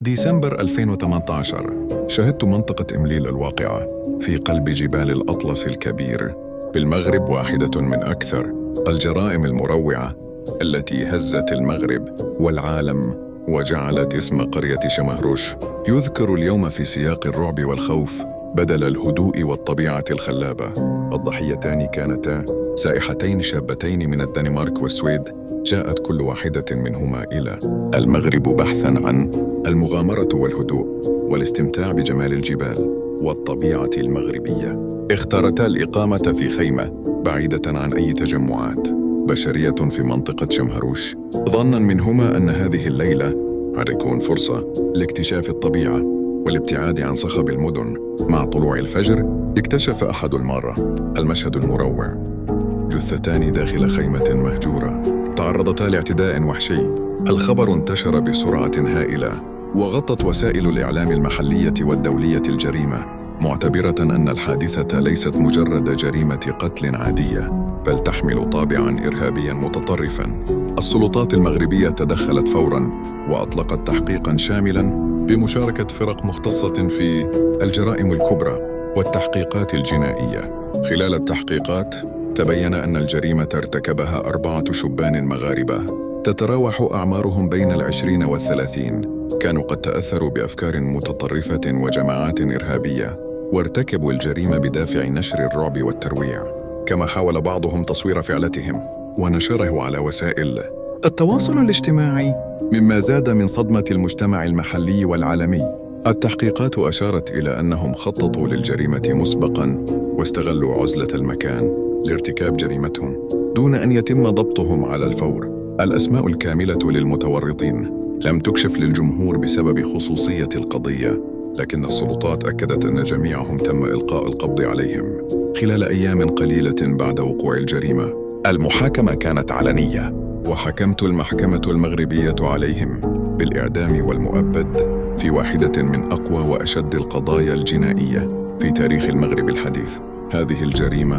ديسمبر 2018 شهدت منطقة إمليل الواقعة في قلب جبال الأطلس الكبير بالمغرب، واحدة من أكثر الجرائم المروعة التي هزت المغرب والعالم وجعلت اسم قرية شمهروش يذكر اليوم في سياق الرعب والخوف بدل الهدوء والطبيعة الخلابة. الضحيتان كانتا سائحتين شابتين من الدنمارك والسويد، جاءت كل واحدة منهما إلى المغرب بحثاً عن المغامرة والهدوء والاستمتاع بجمال الجبال والطبيعة المغربية. اختارتا الإقامة في خيمة بعيدة عن أي تجمعات بشرية في منطقة شمهروش، ظناً منهما أن هذه الليلة هتكون فرصة لاكتشاف الطبيعة والابتعاد عن صخب المدن. مع طلوع الفجر اكتشف أحد المارة المشهد المروع: جثتان داخل خيمة مهجورة تعرضتا لاعتداء وحشي. الخبر انتشر بسرعة هائلة، وغطت وسائل الإعلام المحلية والدولية الجريمة، معتبرة أن الحادثة ليست مجرد جريمة قتل عادية، بل تحمل طابعاً إرهابياً متطرفاً. السلطات المغربية تدخلت فوراً وأطلقت تحقيقاً شاملاً بمشاركة فرق مختصة في الجرائم الكبرى والتحقيقات الجنائية. خلال التحقيقات تبين أن الجريمة ارتكبها 4 شبان مغاربة تتراوح أعمارهم بين 20 و30. كانوا قد تأثروا بأفكار متطرفة وجماعات إرهابية، وارتكبوا الجريمة بدافع نشر الرعب والترويع. كما حاول بعضهم تصوير فعلتهم ونشره على وسائل التواصل الاجتماعي، مما زاد من صدمة المجتمع المحلي والعالمي. التحقيقات أشارت إلى أنهم خططوا للجريمة مسبقاً واستغلوا عزلة المكان لارتكاب جريمتهم دون أن يتم ضبطهم على الفور. الأسماء الكاملة للمتورطين لم تكشف للجمهور بسبب خصوصية القضية، لكن السلطات أكدت أن جميعهم تم إلقاء القبض عليهم خلال أيام قليلة بعد وقوع الجريمة. المحاكمة كانت علنية، وحكمت المحكمة المغربية عليهم بالإعدام والمؤبد في واحدة من أقوى وأشد القضايا الجنائية في تاريخ المغرب الحديث. هذه الجريمة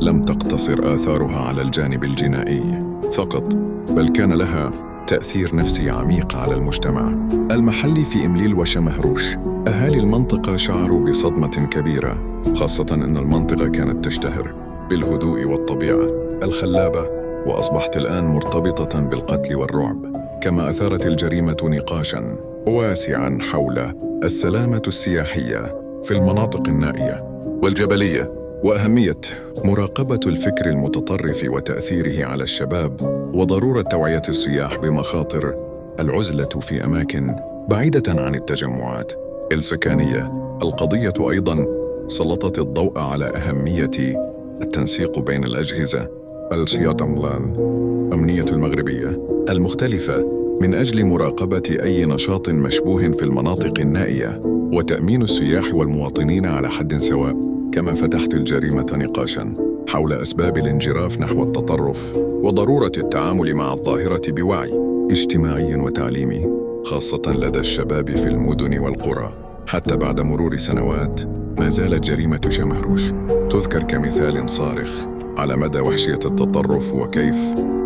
لم تقتصر آثارها على الجانب الجنائي فقط، بل كان لها تأثير نفسي عميق على المجتمع المحلي في إمليل وشمهروش. أهالي المنطقة شعروا بصدمة كبيرة، خاصة أن المنطقة كانت تشتهر بالهدوء والطبيعة الخلابة، وأصبحت الآن مرتبطة بالقتل والرعب. كما أثارت الجريمة نقاشاً واسعاً حول السلامة السياحية في المناطق النائية والجبلية، وأهمية مراقبة الفكر المتطرف وتأثيره على الشباب، وضرورة توعية السياح بمخاطر العزلة في أماكن بعيدة عن التجمعات السكانية. القضية أيضاً سلطت الضوء على أهمية التنسيق بين الأجهزة الأمنية المغربية المختلفة من أجل مراقبة أي نشاط مشبوه في المناطق النائية وتأمين السياح والمواطنين على حد سواء. كما فتحت الجريمة نقاشاً حول أسباب الانجراف نحو التطرف وضرورة التعامل مع الظاهرة بوعي اجتماعي وتعليمي، خاصة لدى الشباب في المدن والقرى. حتى بعد مرور سنوات ما زالت جريمة شمهروش تذكر كمثال صارخ على مدى وحشية التطرف، وكيف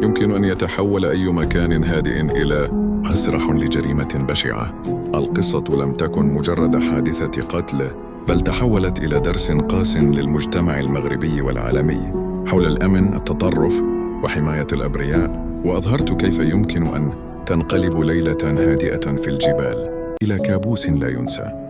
يمكن أن يتحول أي مكان هادئ إلى مسرح لجريمة بشعة. القصة لم تكن مجرد حادثة قتل، بل تحولت إلى درس قاس للمجتمع المغربي والعالمي حول الأمن، التطرف، وحماية الأبرياء. وأظهرت كيف يمكن أن تنقلب ليلة هادئة في الجبال إلى كابوس لا ينسى.